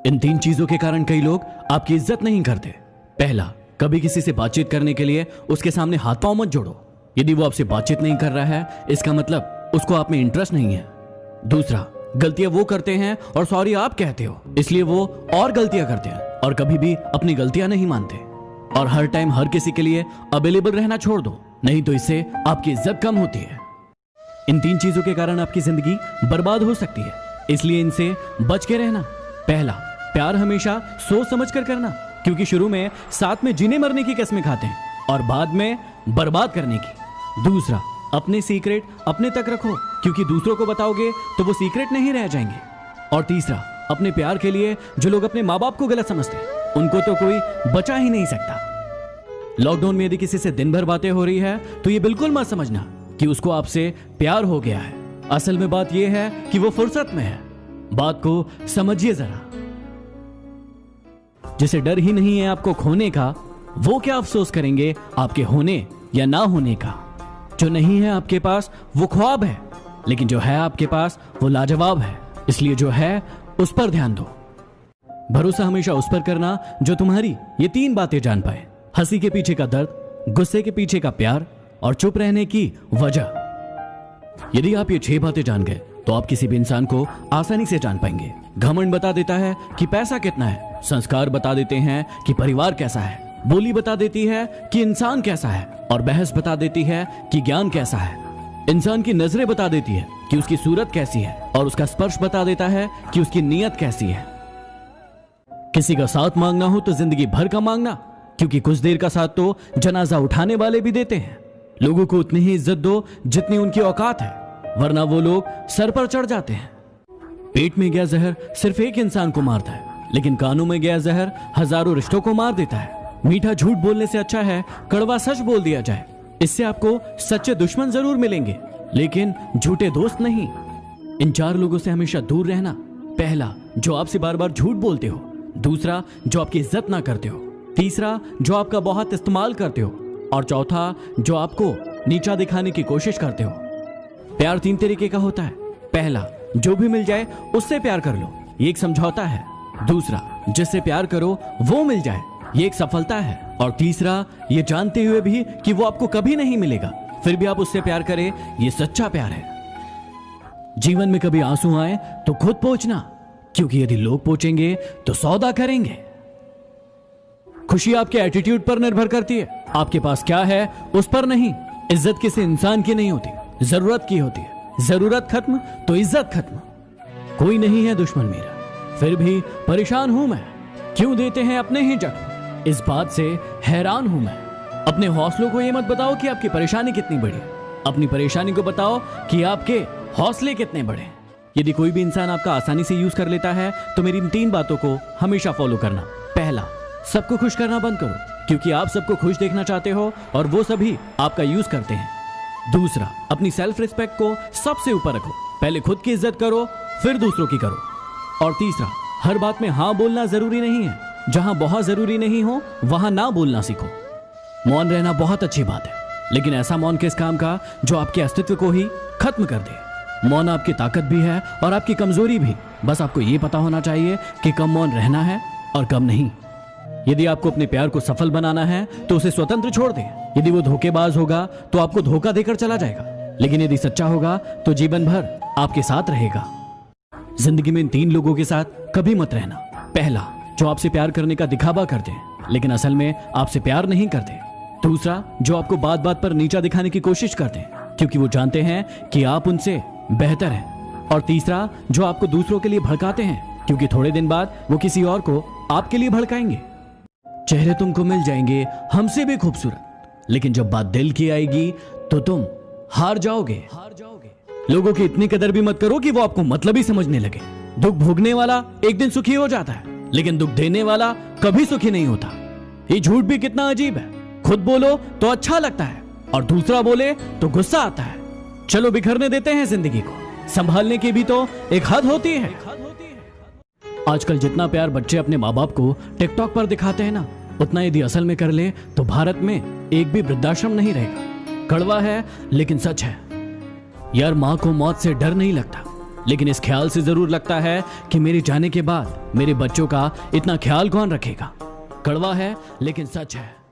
इन 3 चीजों के कारण कई लोग आपकी इज्जत नहीं करते। पहला, कभी किसी से बातचीत करने के लिए उसके सामने हाथ पांव मत जोड़ो। यदि वो आपसे बातचीत नहीं कर रहा है, इसका मतलब उसको आप में इंटरेस्ट नहीं है। दूसरा, गलतियां वो करते हैं और सॉरी आप कहते हो, इसलिए वो और गलतियां करते हैं और कभी भी अपनी गलतियां नहीं मानते। और हर टाइम हर किसी के लिए अवेलेबल रहना छोड़ दो, नहीं तो इससे आपकी इज्जत कम होती है। इन 3 चीजों के कारण आपकी जिंदगी बर्बाद हो सकती है, इसलिए इनसे बच के रहना। पहला, प्यार हमेशा सोच समझ कर करना, क्योंकि शुरू में साथ में जीने मरने की कसमें खाते हैं और बाद में बर्बाद करने की। दूसरा, अपने सीक्रेट अपने तक रखो, क्योंकि दूसरों को बताओगे तो वो सीक्रेट नहीं रह जाएंगे। और तीसरा, अपने प्यार के लिए जो लोग अपने माँ बाप को गलत समझते हैं, उनको तो कोई बचा ही नहीं सकता। लॉकडाउन में यदि किसी से दिन भर बातें हो रही है तो ये बिल्कुल मत समझना कि उसको आपसे प्यार हो गया है। असल में बात यह है कि वो फुर्सत में है। बात को समझिए जरा। जिसे डर ही नहीं है आपको खोने का, वो क्या अफसोस करेंगे आपके होने या ना होने का। जो नहीं है आपके पास वो ख्वाब है, लेकिन जो है आपके पास वो लाजवाब है। इसलिए जो है उस पर ध्यान दो। भरोसा हमेशा उस पर करना जो तुम्हारी ये 3 बातें जान पाए: हंसी के पीछे का दर्द, गुस्से के पीछे का प्यार और चुप रहने की वजह। यदि आप ये 6 बातें जान गए तो आप किसी भी इंसान को आसानी से जान पाएंगे। घमंड बता देता है कि पैसा कितना है, संस्कार बता देते हैं कि परिवार कैसा है, बोली बता देती है कि इंसान कैसा है, और बहस बता देती है कि ज्ञान कैसा है। इंसान की नजरें बता देती है कि उसकी सूरत कैसी है, और उसका स्पर्श बता देता है कि उसकी नीयत कैसी है। किसी का साथ मांगना हो तो जिंदगी भर का मांगना, क्योंकि कुछ देर का साथ तो जनाजा उठाने वाले भी देते हैं। लोगों को उतनी ही इज्जत दो जितनी उनकी औकात है, वरना वो लोग सर पर चढ़ जाते हैं। पेट में गया जहर सिर्फ एक इंसान को मारता है, लेकिन कानों में गया जहर हजारों रिश्तों को मार देता है। मीठा झूठ बोलने से अच्छा है कड़वा सच बोल दिया जाए। इससे आपको सच्चे दुश्मन जरूर मिलेंगे, लेकिन झूठे दोस्त नहीं। इन 4 लोगों से हमेशा दूर रहना। पहला, जो आपसे बार बार झूठ बोलते हो। दूसरा, जो आपकी इज्जत ना करते हो। तीसरा, जो आपका बहुत इस्तेमाल करते हो। और चौथा, जो आपको नीचा दिखाने की कोशिश करते हो। प्यार 3 तरीके का होता है। पहला, जो भी मिल जाए उससे प्यार कर लो, ये एक समझौता है। दूसरा, जिससे प्यार करो वो मिल जाए, ये एक सफलता है। और तीसरा, ये जानते हुए भी कि वो आपको कभी नहीं मिलेगा, फिर भी आप उससे प्यार करें, ये सच्चा प्यार है। जीवन में कभी आंसू आए तो खुद पोंछना, क्योंकि यदि लोग पोंछेंगे तो सौदा करेंगे। खुशी आपके एटीट्यूड पर निर्भर करती है, आपके पास क्या है उस पर नहीं। इज्जत किसी इंसान की नहीं होती, जरूरत की होती है। जरूरत खत्म तो इज्जत खत्म। कोई नहीं है दुश्मन मेरा, फिर भी परेशान हूं मैं। क्यों देते हैं अपने ही जख्म, इस बात से हैरान हूं मैं। अपने हौसलों को ये मत बताओ कि आपकी परेशानी कितनी बड़ी है, अपनी परेशानी को बताओ कि आपके हौसले कितने बड़े हैं। यदि कोई भी इंसान आपका आसानी से यूज कर लेता है तो मेरी इन 3 बातों को हमेशा फॉलो करना। पहला, सबको खुश करना बंद करो, क्योंकि आप सबको खुश देखना चाहते हो और वो सभी आपका यूज करते हैं। दूसरा, अपनी सेल्फ रिस्पेक्ट को सबसे ऊपर रखो, पहले खुद की इज्जत करो फिर दूसरों की करो। और तीसरा, हर बात में हाँ बोलना जरूरी नहीं है, जहां बहुत जरूरी नहीं हो वहां ना बोलना सीखो। मौन रहना बहुत अच्छी बात है, लेकिन ऐसा मौन किस काम का जो आपके अस्तित्व को ही खत्म कर दे। मौन आपकी ताकत भी है और आपकी कमजोरी भी, बस आपको यह पता होना चाहिए कि कब मौन रहना है और कब नहीं। यदि आपको अपने प्यार को सफल बनाना है तो उसे स्वतंत्र छोड़ दें। यदि वो धोखेबाज होगा तो आपको धोखा देकर चला जाएगा, लेकिन यदि सच्चा होगा तो जीवन भर आपके साथ रहेगा। जिंदगी में इन 3 लोगों के साथ कभी मत रहना। पहला, जो आपसे प्यार करने का दिखावा करते हैं लेकिन असल में आपसे प्यार नहीं करते। दूसरा, जो आपको बात बात पर नीचा दिखाने की कोशिश करते हैं क्योंकि वो जानते हैं कि आप उनसे बेहतर हैं। और तीसरा, जो आपको दूसरों के लिए भड़काते हैं क्योंकि थोड़े दिन बाद वो किसी और को आपके लिए भड़काएंगे। चेहरे तुमको मिल जाएंगे हमसे भी खूबसूरत, लेकिन जब बात दिल की आएगी तो तुम हार जाओगे। लोगों की इतनी कदर भी मत करो कि वो आपको मतलबी समझने लगे। दुख भोगने वाला एक दिन सुखी हो जाता है, लेकिन दुख देने वाला कभी सुखी नहीं होता। ये झूठ भी कितना अजीब है, खुद बोलो तो अच्छा लगता है और दूसरा बोले तो गुस्सा आता है। चलो बिखरने देते हैं जिंदगी को, संभालने की भी तो एक हद होती है। आजकल जितना प्यार बच्चे अपने माँ बाप को टिकटॉक पर दिखाते हैं ना, उतना यदि असल में कर ले तो भारत में एक भी वृद्धाश्रम नहीं रहेगा। कड़वा है लेकिन सच है यार, माँ को मौत से डर नहीं लगता, लेकिन इस ख्याल से जरूर लगता है कि मेरे जाने के बाद मेरे बच्चों का इतना ख्याल कौन रखेगा। कड़वा है लेकिन सच है।